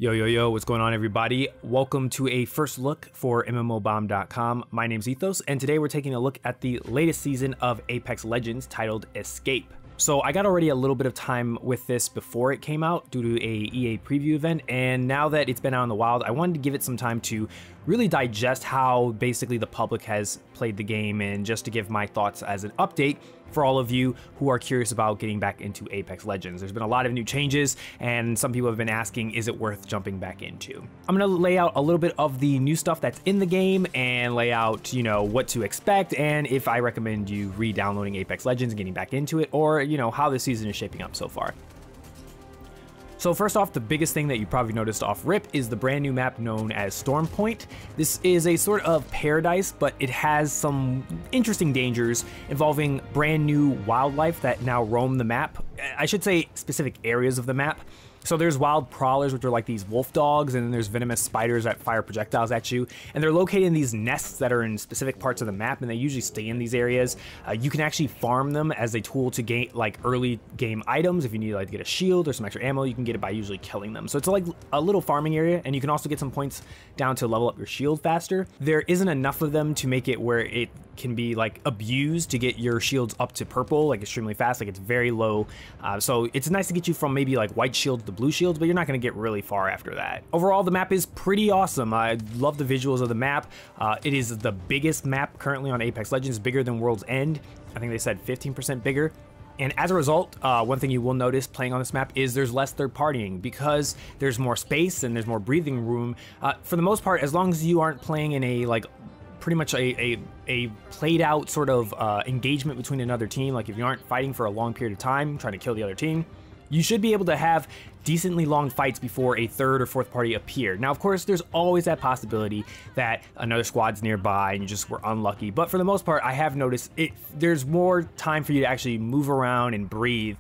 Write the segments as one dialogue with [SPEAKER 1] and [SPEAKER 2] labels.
[SPEAKER 1] Yo, yo, yo, what's going on, everybody? Welcome to a first look for MMOBomb.com. My name's Ethos, and today we're taking a look at the latest season of Apex Legends titled Escape. So I got already a little bit of time with this before it came out due to a EA preview event, and now that it's been out in the wild, I wanted to give it some time to really digest how basically the public has played the game and just to give my thoughts as an update for all of you who are curious about getting back into Apex Legends. There's been a lot of new changes, and some people have been asking, is it worth jumping back into? I'm gonna lay out a little bit of the new stuff that's in the game and lay out, what to expect, and if I recommend you re-downloading Apex Legends and getting back into it, or, how the season is shaping up so far. So first off, the biggest thing that you probably noticed off rip is the brand new map known as Storm Point. This is a sort of paradise, but it has some interesting dangers involving brand new wildlife that now roam the map. I should say specific areas of the map. So there's wild prowlers, which are like these wolf dogs, and then there's venomous spiders that fire projectiles at you. And they're located in these nests that are in specific parts of the map, and they usually stay in these areas. You can actually farm them as a tool to gain like early game items. If you need to get a shield or some extra ammo, you can get it by usually killing them. So it's like a little farming area, and you can also get some points down to level up your shield faster. There isn't enough of them to make it where it can be abused to get your shields up to purple extremely fast. It's very low, so it's nice to get you from maybe white shields to blue shields, but you're not going to get really far after that. Overall, the map is pretty awesome. I love the visuals of the map. It is the biggest map currently on Apex Legends, bigger than World's End. I think they said 15% bigger. And as a result, one thing you will notice playing on this map is there's less third partying because there's more space and there's more breathing room. For the most part, as long as you aren't playing in a pretty much a played out sort of engagement between another team, if you aren't fighting for a long period of time trying to kill the other team, you should be able to have decently long fights before a third or fourth party appear. Now, of course, there's always that possibility that another squad's nearby and you just were unlucky. But for the most part, I have noticed there's more time for you to actually move around and breathe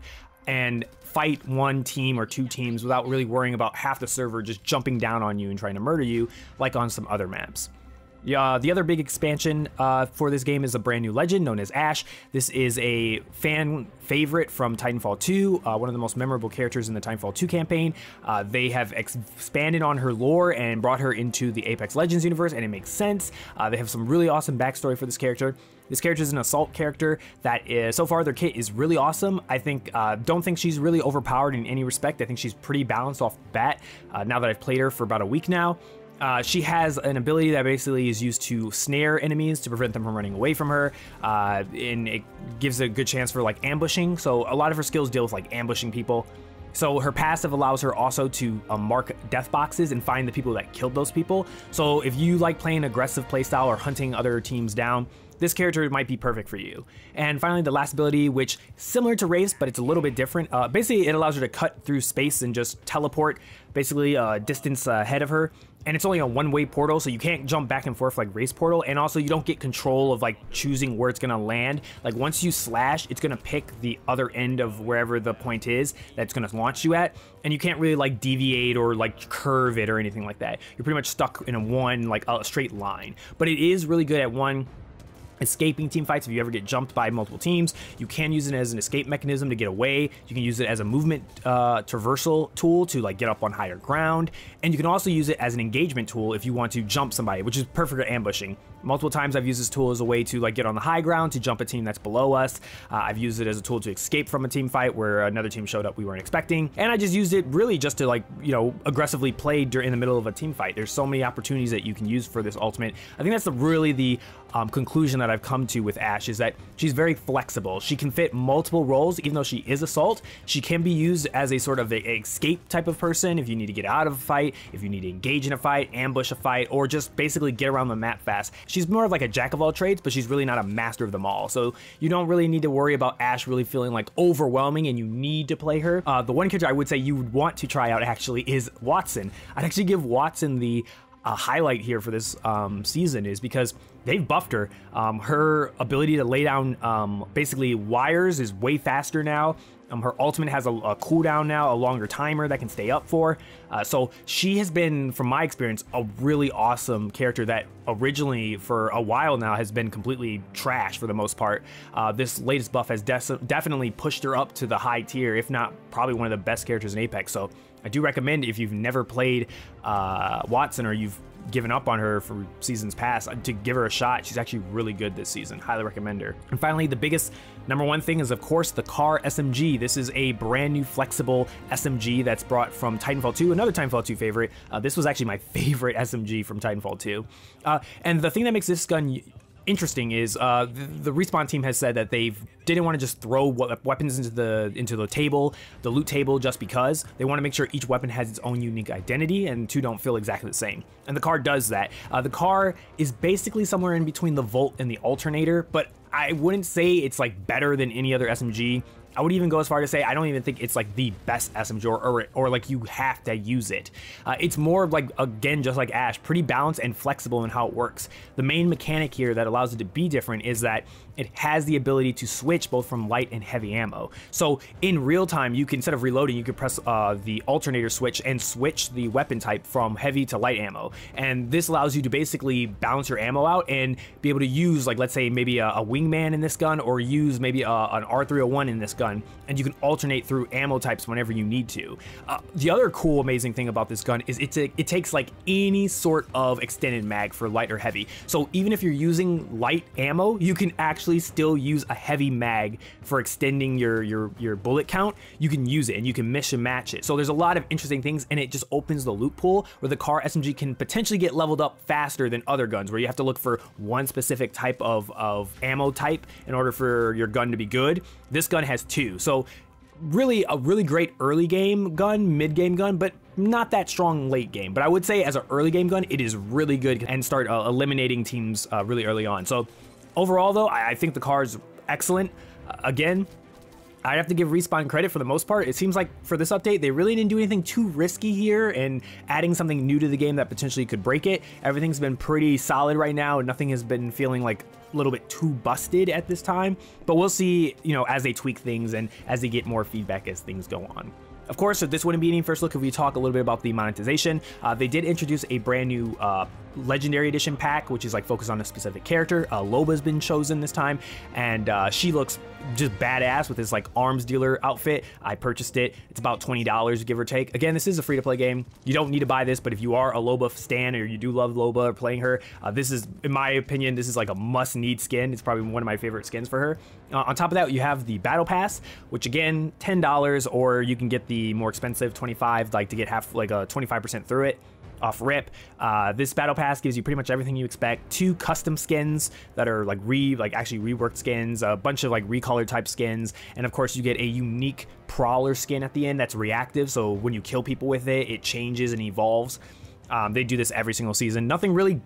[SPEAKER 1] and fight one team or two teams without really worrying about half the server just jumping down on you and trying to murder you like on some other maps. Yeah, the other big expansion for this game is a brand new legend known as Ashe. This is a fan favorite from Titanfall 2, one of the most memorable characters in the Titanfall 2 campaign. They have expanded on her lore and brought her into the Apex Legends universe, and it makes sense. They have some really awesome backstory for this character. This character is an assault character that is, so far their kit is really awesome. I think, don't think she's really overpowered in any respect. I think she's pretty balanced off the bat now that I've played her for about a week now. She has an ability that basically is used to snare enemies to prevent them from running away from her, and it gives a good chance for ambushing. So a lot of her skills deal with ambushing people. So her passive allows her also to mark death boxes and find the people that killed those people. So if you like playing aggressive playstyle or hunting other teams down, this character might be perfect for you. And finally, the last ability, which similar to Wraith, but it's a little bit different. Basically, it allows her to cut through space and just teleport basically a distance ahead of her. And it's only a one-way portal, so you can't jump back and forth like Wraith portal. And also, you don't get control of choosing where it's gonna land. Once you slash, it's gonna pick the other end of wherever the point is that's gonna launch you at. And you can't really deviate or curve it or anything like that. You're pretty much stuck in a straight line. But it is really good at escaping team fights. If you ever get jumped by multiple teams, you can use it as an escape mechanism to get away. You can use it as a movement traversal tool to get up on higher ground, and you can also use it as an engagement tool if you want to jump somebody, which is perfect for ambushing. Multiple times I've used this tool as a way to get on the high ground to jump a team that's below us. I've used it as a tool to escape from a team fight where another team showed up we weren't expecting, and I just used it really just to aggressively play in the middle of a team fight. There's so many opportunities that you can use for this ultimate. I think that's really the conclusion that I've come to with Ashe, is that she's very flexible. She can fit multiple roles. Even though she is assault, she can be used as a sort of a escape type of person if you need to get out of a fight, if you need to engage in a fight, ambush a fight, or just basically get around the map fast. She's more of a jack of all trades, but she's really not a master of them all. So you don't really need to worry about Ashe really feeling overwhelming and you need to play her. The one character I would say you would want to try out actually is Wattson. I'd actually give Wattson the highlight here for this season, is because they've buffed her. Her ability to lay down basically wires is way faster now. Her ultimate has a cooldown now, a longer timer that can stay up for. So she has been, from my experience, a really awesome character that originally for a while now has been completely trash for the most part. This latest buff has definitely pushed her up to the high tier, if not probably one of the best characters in Apex. So I do recommend, if you've never played Wattson, or you've given up on her for seasons past, to give her a shot. She's actually really good this season. Highly recommend her. And finally, the biggest #1 thing is, of course, the Car SMG. This is a brand new flexible SMG that's brought from Titanfall 2, another Titanfall 2 favorite. This was actually my favorite SMG from Titanfall 2. And the thing that makes this gun interesting is the Respawn team has said that they didn't want to just throw weapons into the table, the loot table, just because. They want to make sure each weapon has its own unique identity and two don't feel exactly the same. And the Car does that. The Car is basically somewhere in between the Volt and the Alternator, but I wouldn't say it's like better than any other SMG. I would even go as far to say I don't even think it's like the best SMG or like you have to use it. It's more like, again, just like Ash, pretty balanced and flexible in how it works. The main mechanic here that allows it to be different is that it has the ability to switch both from light and heavy ammo. So in real time, you can, instead of reloading, you can press the alternator switch and switch the weapon type from heavy to light ammo. And this allows you to basically balance your ammo out and be able to use, like, let's say maybe a wingman in this gun, or use maybe an R301 in this gun, and you can alternate through ammo types whenever you need to. The other cool, amazing thing about this gun is it takes like any sort of extended mag for light or heavy. So even if you're using light ammo, you can actually still use a heavy mag for extending your bullet count. You can use it and you can mix and match it. So there's a lot of interesting things, and it just opens the loot pool where the Car SMG can potentially get leveled up faster than other guns, where you have to look for one specific type of ammo type in order for your gun to be good. This gun has two. So really a really great early game gun, mid game gun, but not that strong late game. But I would say as an early game gun, it is really good and start eliminating teams really early on. So overall though, I think the Car is excellent. Again, I'd have to give Respawn credit for the most part. It seems like for this update, they really didn't do anything too risky here, and adding something new to the game that potentially could break it. Everything's been pretty solid right now, and nothing has been feeling like a little bit too busted at this time. But we'll see, you know, as they tweak things and as they get more feedback as things go on. Of course, this wouldn't be any first look if we talk a little bit about the monetization. They did introduce a brand new Legendary Edition pack, which is like focused on a specific character. Loba's been chosen this time, and she looks just badass with this like arms dealer outfit. I purchased it. It's about $20, give or take. Again, this is a free-to-play game. You don't need to buy this, but if you are a Loba stan or you do love Loba or playing her, this is, in my opinion, this is like a must-need skin. It's probably one of my favorite skins for her. On top of that, you have the Battle Pass, which again, $10, or you can get the more expensive $25, like to get half, like a 25% through it off rip. This Battle Pass gives you pretty much everything you expect. 2 custom skins that are like actually reworked skins, a bunch of like recolored type skins, and of course you get a unique Prowler skin at the end that's reactive, so when you kill people with it, it changes and evolves. They do this every single season. Nothing really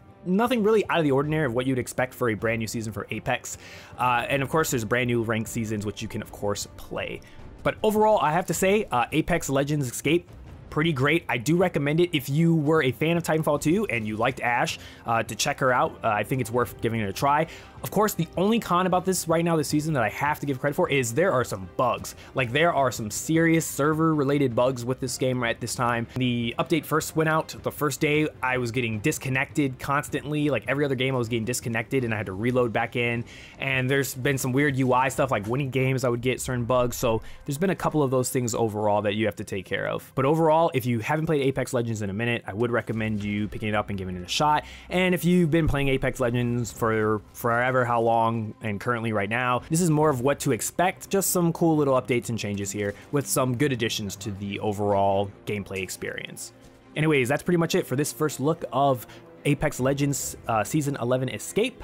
[SPEAKER 1] out of the ordinary of what you'd expect for a brand new season for Apex. And of course there's brand new ranked seasons which you can of course play. But overall, I have to say, Apex Legends Escape, pretty great. I do recommend it if you were a fan of Titanfall 2 and you liked Ash, to check her out. I think it's worth giving it a try. Of course, the only con about this right now this season that I have to give credit for is there are some bugs. Like, there are some serious server-related bugs with this game at this time. The update first went out the first day. I was getting disconnected constantly. Like, every other game I was getting disconnected and I had to reload back in. And there's been some weird UI stuff, like winning games I would get certain bugs. So there's been a couple of those things overall that you have to take care of. But overall, if you haven't played Apex Legends in a minute, I would recommend you picking it up and giving it a shot. And if you've been playing Apex Legends for forever, how long, and currently right now, this is more of what to expect, just some cool little updates and changes here with some good additions to the overall gameplay experience. Anyways, that's pretty much it for this first look of Apex Legends Season 11 Escape.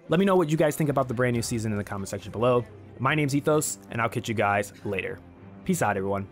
[SPEAKER 1] Let me know what you guys think about the brand new season in the comment section below. My name's Ethos, and I'll catch you guys later. Peace out, everyone.